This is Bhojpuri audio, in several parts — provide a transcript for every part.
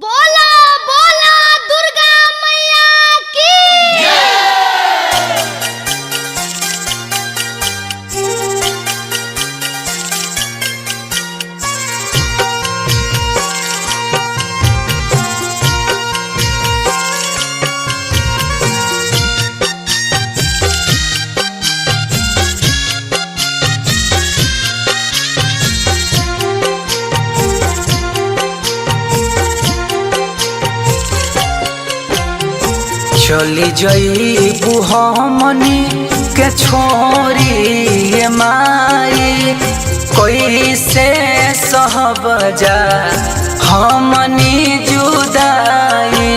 बोला बोला दुर्गा मैया की चली जईबू हमनी के छोरी ये माई कैसे सहब जा हमनी जुदाई।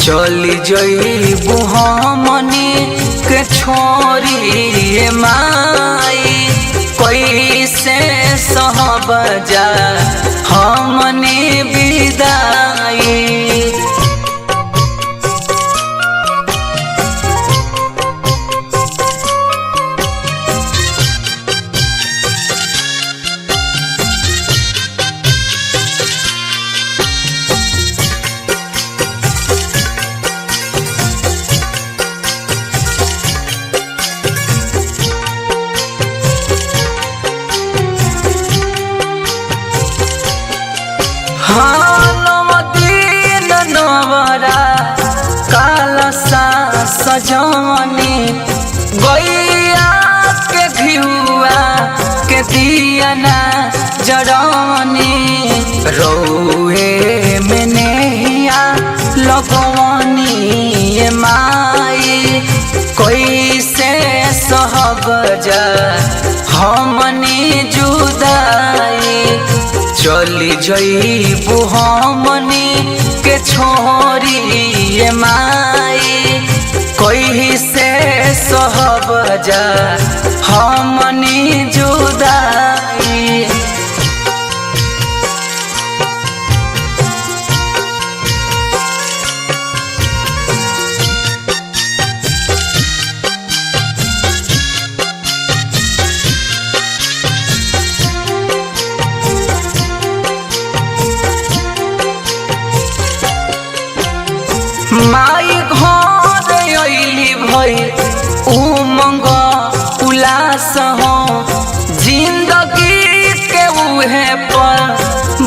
चली जईबू हमनी के छोरी ये माई कैसे सहब जा हमनी विदाई। सजनी गैया के घिउआ के दियना जरनी रौए में नैया लगवनी माई कैसे सहब जा हमनी जुदाई। चली जईबू हमनी के छोरी माई कैसे सहब जा हमनी जुदाई। माई घर अइली भई उमंग उलास हो जिंदगी के उहे पर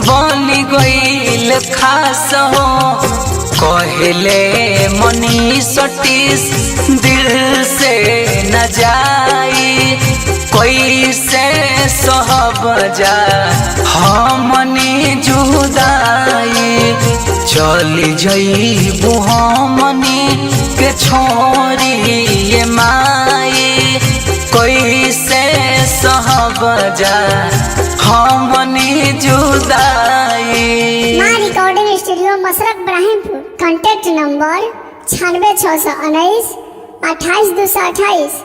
बनी गईल खास हो। कहले मनीष तीस दिल से न जाई कैसे सहब जा हमनी जुदाई। चली जईबू हमनी के छोरी ये माई कैसे सहब जा हमनी जुदाई। मां recording studio Masrakh Ibrahimpur. Contact number 96 619 28 228।